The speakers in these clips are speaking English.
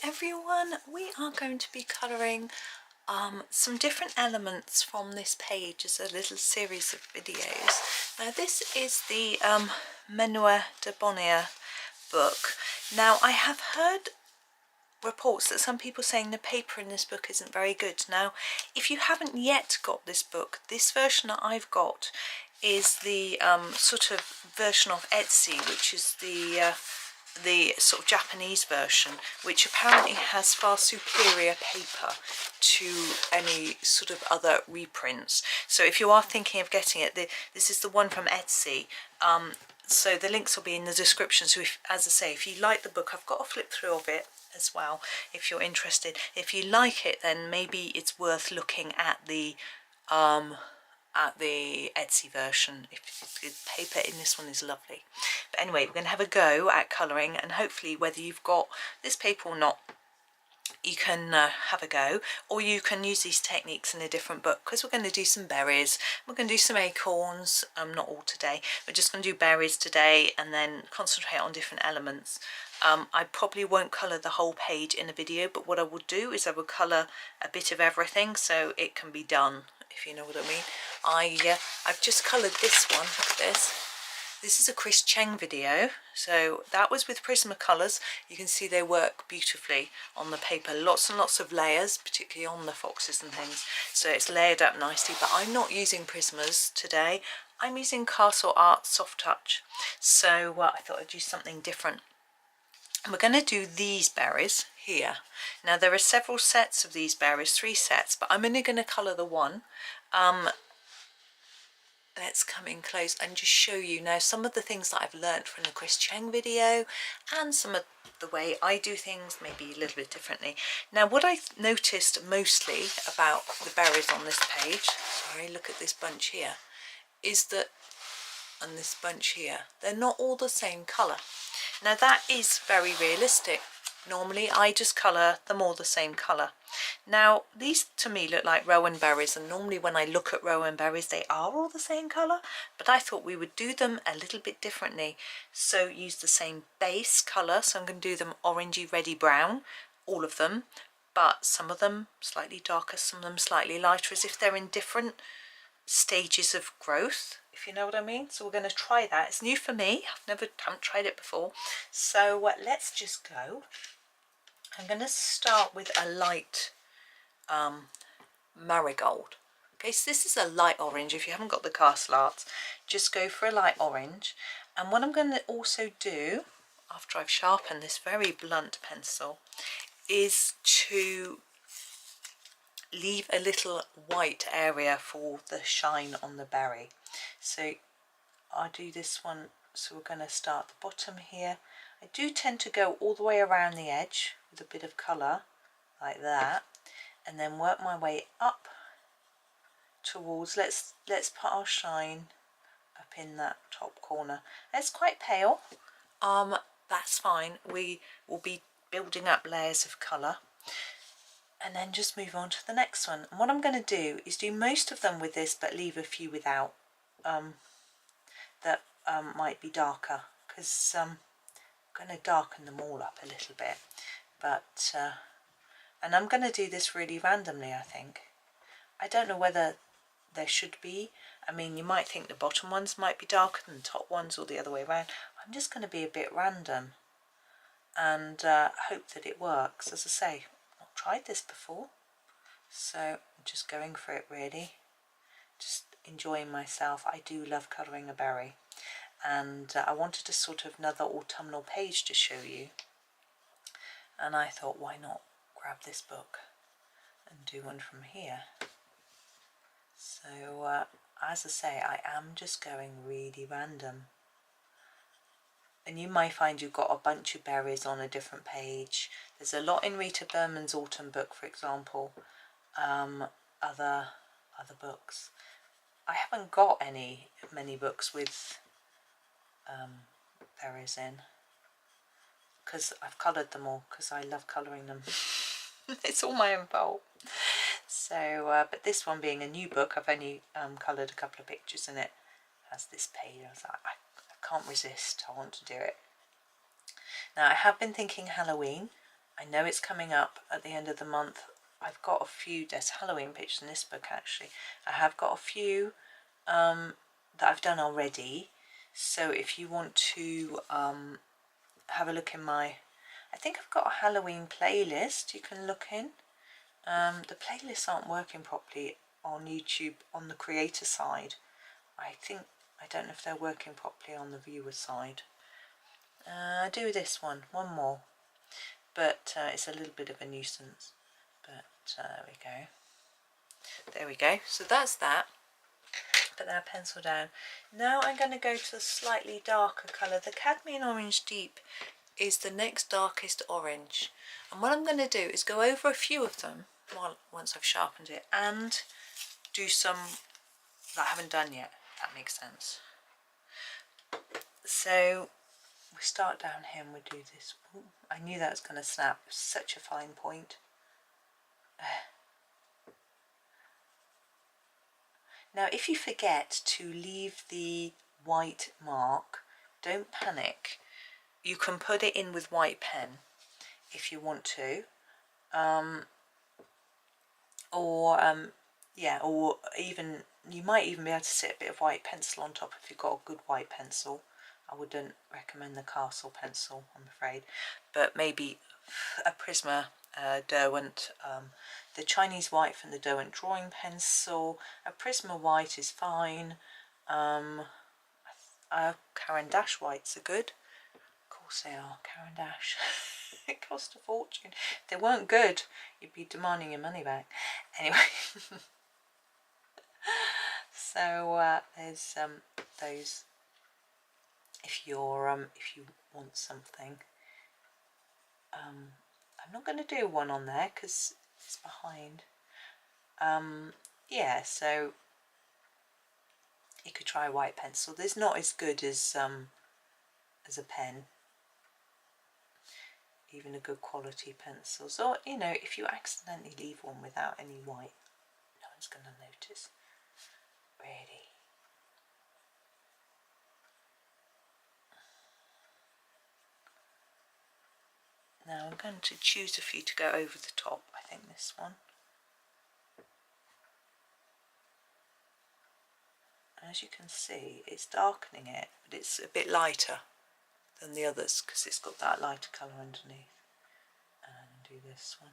everyone, we are going to be colouring some different elements from this page as a little series of videos. Now this is the Menuet de Bonheur book. Now I have heard reports that some people saying the paper in this book isn't very good. Now if you haven't yet got this book, this version that I've got is the sort of version of Etsy, which is the sort of Japanese version, which apparently has far superior paper to any sort of other reprints. So if you are thinking of getting it, this is the one from Etsy. So the links will be in the description. So if, as I say, if you like the book, I've got a flip through of it as well if you're interested. If you like it, then maybe it's worth looking at the Etsy version. If the paper in this one is lovely. But anyway, we're going to have a go at colouring, and hopefully whether you've got this paper or not, you can have a go, or you can use these techniques in a different book, because we're going to do some berries, we're going to do some acorns, not all today, we're just going to do berries today and then concentrate on different elements. I probably won't colour the whole page in a video, but what I will do is I will colour a bit of everything so it can be done, if you know what I mean. I've just coloured this one. Look at this. This is a Chris Cheng video, so that was with Prismacolors. You can see they work beautifully on the paper, lots and lots of layers, particularly on the foxes and things, so it's layered up nicely. But I'm not using Prismas today, I'm using Castle Art Soft Touch, so I thought I'd do something different. And we're going to do these berries here. Now there are several sets of these berries, 3 sets, but I'm only going to colour the one. Let's come in close and just show you now some of the things that I've learnt from the Chris Cheng video, and some of the way I do things maybe a little bit differently. Now what I've noticed mostly about the berries on this page, sorry, look at this bunch here, is that, and this bunch here, they're not all the same colour. Now that is very realistic. Normally I just colour them all the same colour. Now these to me look like rowan berries, and normally when I look at rowan berries they are all the same colour, but I thought we would do them a little bit differently. So use the same base colour, so I'm going to do them orangey reddy brown, all of them, but some of them slightly darker, some of them slightly lighter, as if they're in different stages of growth, if you know what I mean. So we're going to try that. It's new for me, haven't tried it before, so let's just go. I'm going to start with a light marigold. Okay, so this is a light orange. If you haven't got the Castle Arts, just go for a light orange. And what I'm going to also do, after I've sharpened this very blunt pencil, is to leave a little white area for the shine on the berry. So I'll do this one. So we're going to start the bottom here. I do tend to go all the way around the edge with a bit of colour like that, and then work my way up towards, let's put our shine up in that top corner. It's quite pale, that's fine, we will be building up layers of colour, and then just move on to the next one. And what I'm going to do is do most of them with this, but leave a few without, that might be darker, because I'm going to darken them all up a little bit. But and I'm going to do this really randomly, I think. I don't know whether there should be, I mean, you might think the bottom ones might be darker than the top ones, or the other way around. I'm just going to be a bit random and hope that it works. As I say, I've not tried this before, so I'm just going for it really, just enjoying myself. I do love colouring a berry, and I wanted a sort of another autumnal page to show you, and I thought, why not grab this book and do one from here. So as I say, I am just going really random, and you might find you've got a bunch of berries on a different page. There's a lot in Rita Berman's autumn book, for example, other books. I haven't got many books with berries in, because I've coloured them all, because I love colouring them. It's all my own fault. So but this one being a new book, I've only coloured a couple of pictures in it. As this page, I was like, I can't resist, I want to do it. Now I have been thinking Halloween, I know it's coming up at the end of the month. I've got a few, there's Halloween pictures in this book actually. I have got a few that I've done already. So if you want to have a look in my, I think I've got a Halloween playlist you can look in. The playlists aren't working properly on YouTube on the creator side. I don't know if they're working properly on the viewer side. I do this one more, but it's a little bit of a nuisance. But there we go. So that's that. Put that pencil down. Now I'm going to go to a slightly darker colour. The Cadmium Orange Deep is the next darkest orange, and what I'm going to do is go over a few of them once I've sharpened it, and do some that I haven't done yet, if that makes sense. So we start down here and we do this. Ooh, I knew that was going to snap. It was such a fine point. Now if you forget to leave the white mark, don't panic. You can put it in with white pen if you want to, or even you might even be able to sit a bit of white pencil on top if you've got a good white pencil. I wouldn't recommend the Castle pencil, I'm afraid, but maybe a Prisma Derwent, the Chinese white from the Derwent drawing pencil. A Prisma white is fine. Caran d'Ache whites are good. Of course they are, Caran d'Ache. It cost a fortune. If they weren't good, you'd be demanding your money back. Anyway, so there's those. If you want something, I'm not going to do one on there because it's behind. Yeah, so you could try a white pencil. It's not as good as a pen. Even a good quality pencil. So, you know, if you accidentally leave one without any white, no one's going to notice, really. Now I'm going to choose a few to go over the top. I think this one. As you can see, it's darkening it, but it's a bit lighter than the others because it's got that lighter colour underneath. And do this one.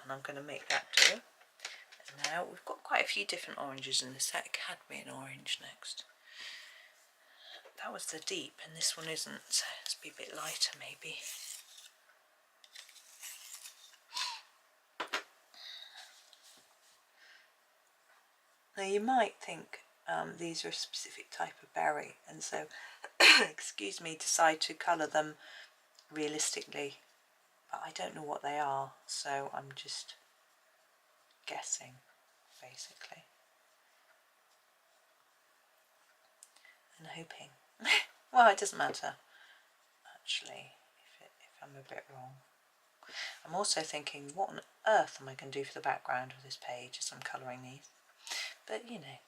And I'm going to make that do. And now we've got quite a few different oranges in the set. Cadmium orange next. That was the deep and this one isn't, so let's be a bit lighter maybe. Now you might think these are a specific type of berry, and so, excuse me, decide to colour them realistically, but I don't know what they are, so I'm just guessing, basically, and hoping. Well, it doesn't matter, actually, if I'm a bit wrong. I'm also thinking, what on earth am I going to do for the background of this page as I'm colouring these? But, you know,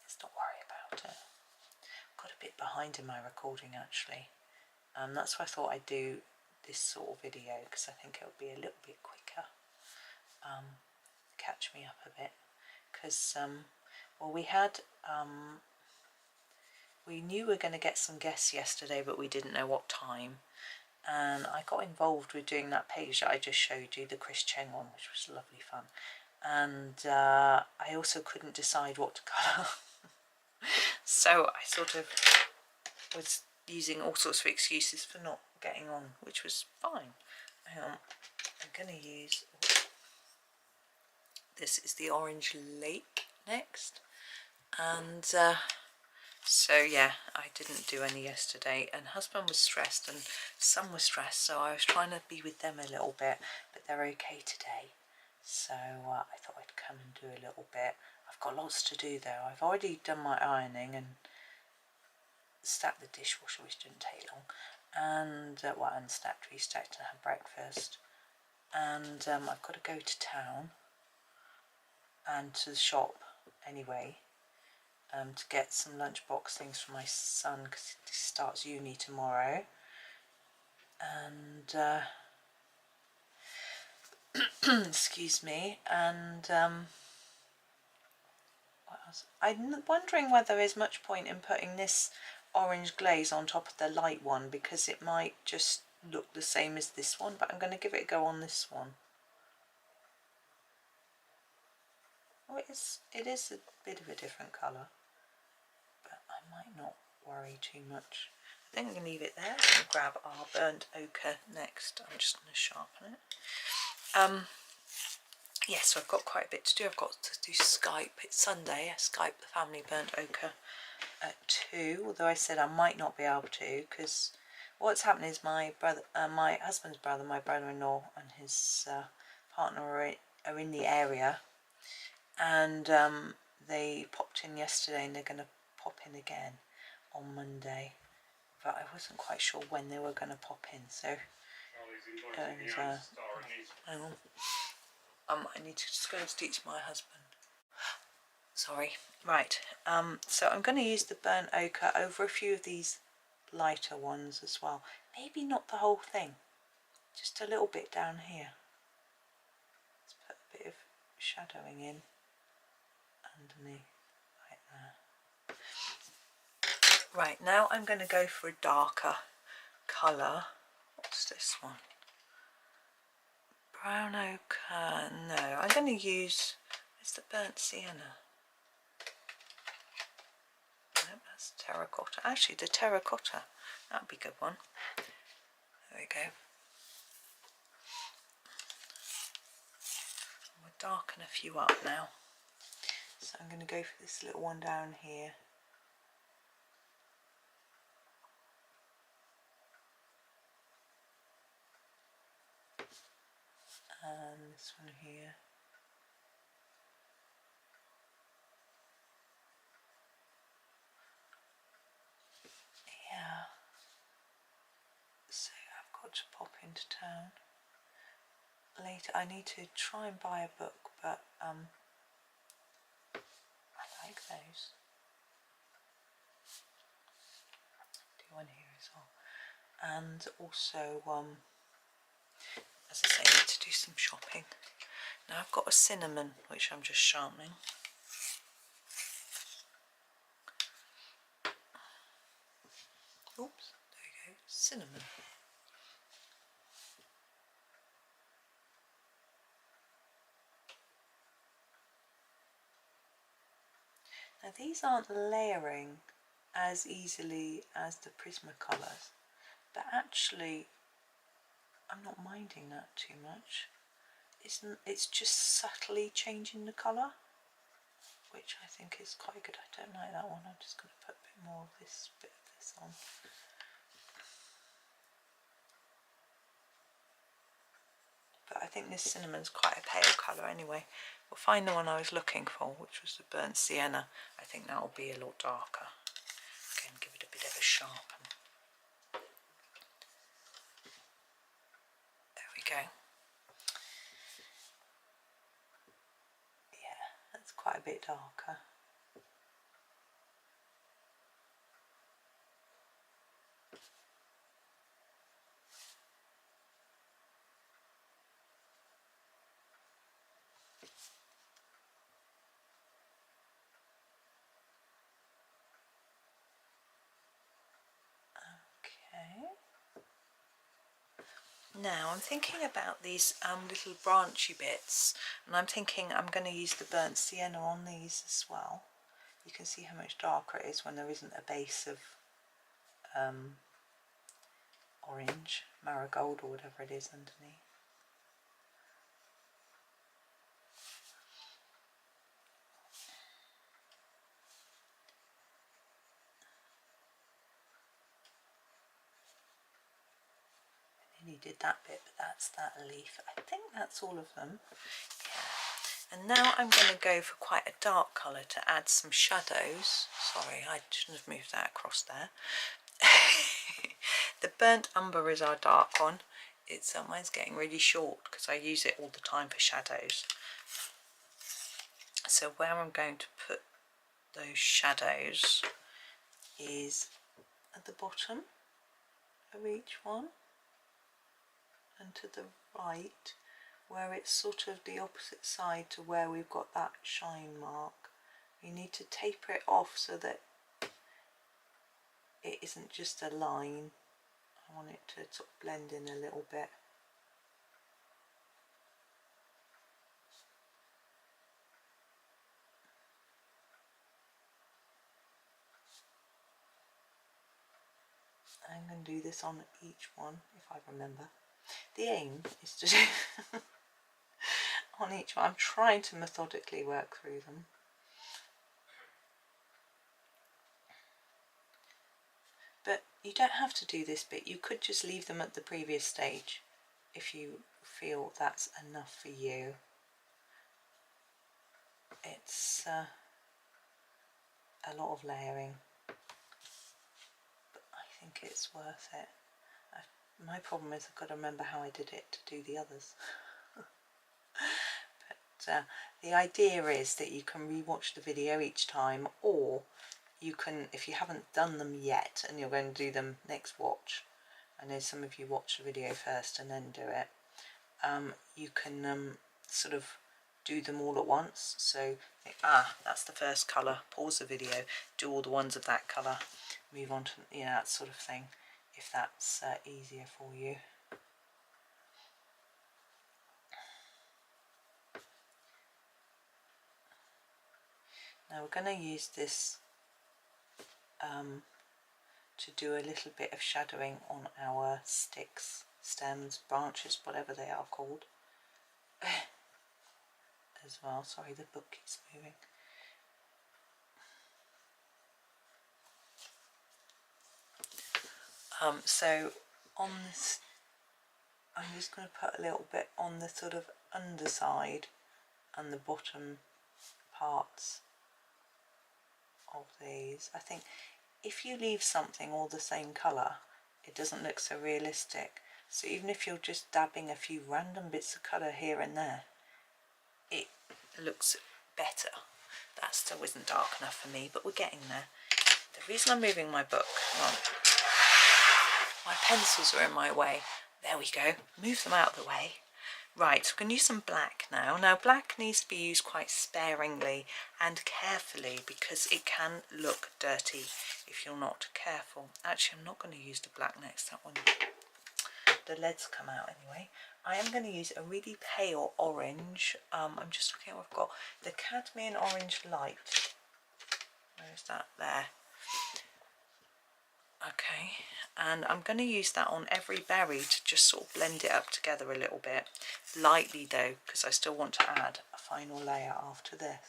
let's not worry about it. Got a bit behind in my recording, actually. That's why I thought I'd do this sort of video, because I think it'll be a little bit quicker. Catch me up a bit. Because, well, we knew we were going to get some guests yesterday, but we didn't know what time. And I got involved with doing that page that I just showed you, the Chris Cheng one, which was lovely fun. And I also couldn't decide what to colour. So I sort of was using all sorts of excuses for not getting on, which was fine. Hang on, I'm going to use, this is the Orange Lake next. And so yeah, I didn't do any yesterday, and husband was stressed and son was stressed, so I was trying to be with them a little bit, but they're okay today. So I thought I'd come and do a little bit. I've got lots to do though. I've already done my ironing and stacked the dishwasher, which didn't take long, and unstacked, restacked and had breakfast. And I've got to go to town and to the shop anyway, to get some lunchbox things for my son because he starts uni tomorrow. and excuse me, and what else? I'm wondering whether there's much point in putting this orange glaze on top of the light one, because it might just look the same as this one, but I'm going to give it a go on this one. Oh, it is a bit of a different colour, but I might not worry too much. I think I'm going to leave it there. I'm going to grab our burnt ochre next. I'm just going to sharpen it. Yes, so I've got quite a bit to do. I've got to do Skype. It's Sunday. I Skype the family burnt ochre at 2, although I said I might not be able to, because what's happened is my husband's brother, my brother-in-law, and his partner are in the area, and they popped in yesterday, and they're going to pop in again on Monday, but I wasn't quite sure when they were going to pop in, so hang on. I need to just go and teach my husband. Sorry. Right. So I'm going to use the burnt ochre over a few of these lighter ones as well. Maybe not the whole thing. Just a little bit down here. Let's put a bit of shadowing in underneath, like there. Right. Now I'm going to go for a darker colour. What's this one? Brown ochre. No, I'm going to use. It's the burnt sienna. No, that's terracotta. Actually, the terracotta. That would be a good one. There we go. We'll darken a few up now. So I'm going to go for this little one down here. And this one here. Yeah. So I've got to pop into town later. I need to try and buy a book, but I like those. Do one here as well. And also, as I say, I need to do some shopping. Now I've got a cinnamon, which I'm just sharpening. Oops, there you go, cinnamon. Now these aren't layering as easily as the Prismacolors, but actually I'm not minding that too much. It's just subtly changing the colour, which I think is quite good. I don't like that one. I'm just going to put a bit more of this, bit of this on. But I think this cinnamon's quite a pale colour anyway. We'll find the one I was looking for, which was the burnt sienna. I think that will be a lot darker. Again, give it a bit of a sharpen. There we go. Yeah, that's quite a bit darker. Now I'm thinking about these little branchy bits, and I'm thinking I'm going to use the burnt sienna on these as well. You can see how much darker it is when there isn't a base of orange, marigold or whatever it is underneath. You did that bit, but that's that leaf. I think that's all of them. Yeah. And now I'm going to go for quite a dark colour to add some shadows. Sorry, I shouldn't have moved that across there. The burnt umber is our dark one. It's mine's getting really short because I use it all the time for shadows. So where I'm going to put those shadows is at the bottom of each one. and to the right, where it's sort of the opposite side to where we've got that shine mark. You need to taper it off so that it isn't just a line. I want it to sort of blend in a little bit. I'm going to do this on each one if I remember. The aim is to do on each one. I'm trying to methodically work through them. But you don't have to do this bit. You could just leave them at the previous stage if you feel that's enough for you. It's a lot of layering, but I think it's worth it. My problem is I've got to remember how I did it to do the others. But the idea is that you can re-watch the video each time, or you can, if you haven't done them yet and you're going to do them next watch, I know some of you watch the video first and then do it, you can sort of do them all at once. So think, that's the first colour, pause the video, do all the ones of that colour, move on to, you know, that sort of thing, if that's easier for you. Now we're going to use this to do a little bit of shadowing on our sticks, stems, branches, whatever they are called as well. Sorry, the book keeps moving. So on this, I'm just going to put a little bit on the sort of underside and the bottom parts of these. I think if you leave something all the same colour, it doesn't look so realistic. So even if you're just dabbing a few random bits of colour here and there, it looks better. That still isn't dark enough for me, but we're getting there. The reason I'm moving my book, my pencils are in my way. There we go. Move them out of the way. Right, we're going to use some black now. Now black needs to be used quite sparingly and carefully because it can look dirty if you're not careful. Actually, I'm not going to use the black next. That one, the leads come out anyway. I am going to use a really pale orange. I'm just looking at what I've got. The cadmium orange light. Where is that? There. Okay, and I'm going to use that on every berry to just sort of blend it up together a little bit. Lightly though, because I still want to add a final layer after this.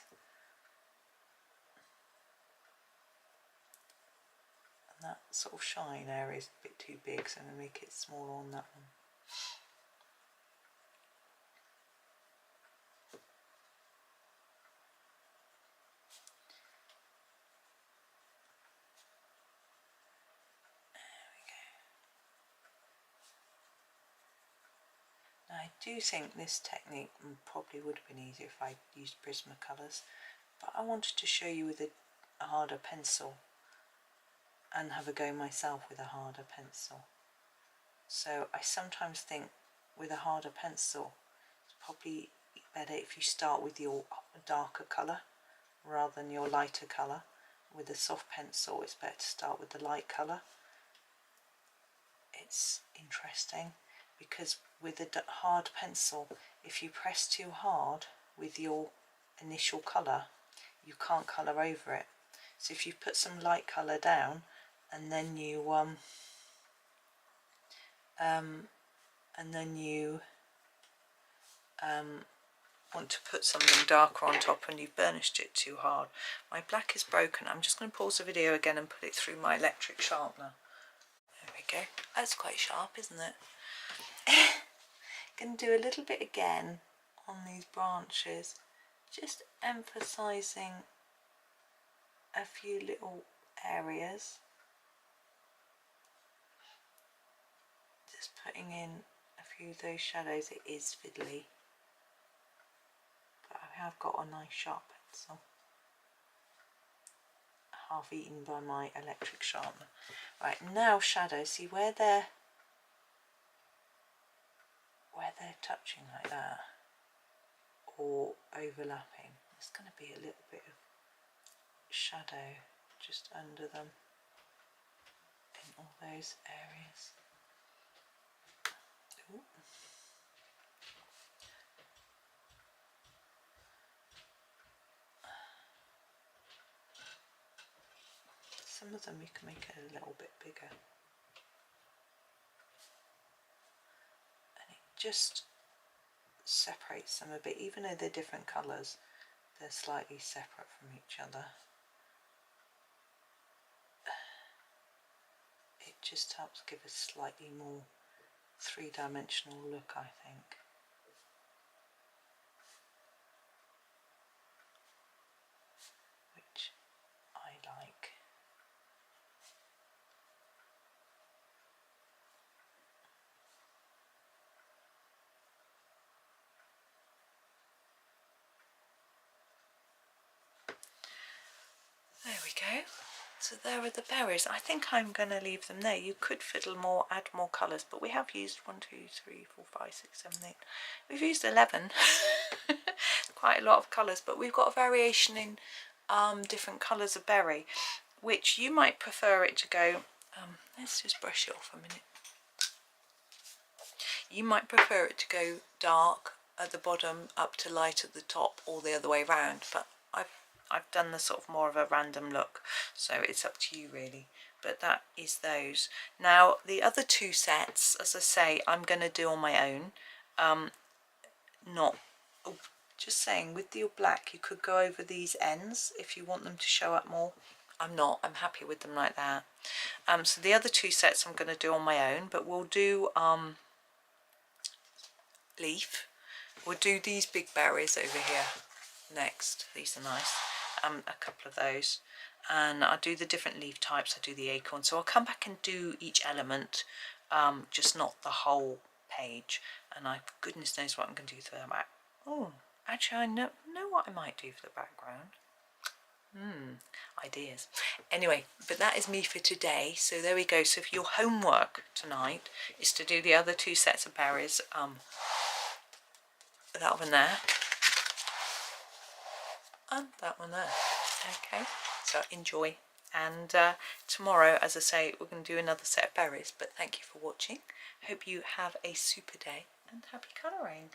And that sort of shine area is a bit too big, so I'm going to make it smaller on that one. I do think this technique probably would have been easier if I used Prismacolors, but I wanted to show you with a harder pencil and have a go myself with a harder pencil. So I sometimes think with a harder pencil it's probably better if you start with your darker colour rather than your lighter colour. With a soft pencil it's better to start with the light colour. It's interesting because with a hard pencil, if you press too hard with your initial colour, you can't colour over it. So if you put some light colour down and then you want to put something darker on top and you've burnished it too hard. My black is broken. I'm just going to pause the video again and put it through my electric sharpener. There we go. That's quite sharp, isn't it? Going to do a little bit again on these branches, just emphasising a few little areas, just putting in a few of those shadows. It is fiddly, but I have got a nice sharp pencil, half eaten by my electric sharpener. Right, now shadows, see where they're touching like that or overlapping. There's going to be a little bit of shadow just under them in all those areas. Ooh. Some of them you can make it a little bit bigger, and it just separates them a bit. Even though they're different colours, they're slightly separate from each other. It just helps give a slightly more three-dimensional look, I think. Which I like. There we go. So there are the berries. I think I'm going to leave them there. You could fiddle more, add more colours, but we have used 1, 2, 3, 4, 5, 6, 7, 8. We've used 11. Quite a lot of colours, but we've got a variation in different colours of berry, which you might prefer it to go... let's just brush it off a minute. You might prefer it to go dark at the bottom up to light at the top, or the other way around, but I've done the sort of more of a random look, so it's up to you really. But that is those. Now the other two sets, as I say, I'm going to do on my own. Just saying, with your black you could go over these ends if you want them to show up more. I'm happy with them like that. So the other two sets I'm going to do on my own, but we'll do leaf. We'll do these big berries over here next. These are nice. A couple of those, and I'll do the different leaf types. I do the acorn, so I'll come back and do each element, just not the whole page. And goodness knows what I'm going to do for the back. Oh, actually I know what I might do for the background. Ideas. Anyway, but that is me for today. So there we go. So if your homework tonight is to do the other two sets of berries, that one there and that one there. Okay, so enjoy, and tomorrow, as I say, we're going to do another set of berries. But thank you for watching. Hope you have a super day and happy colouring.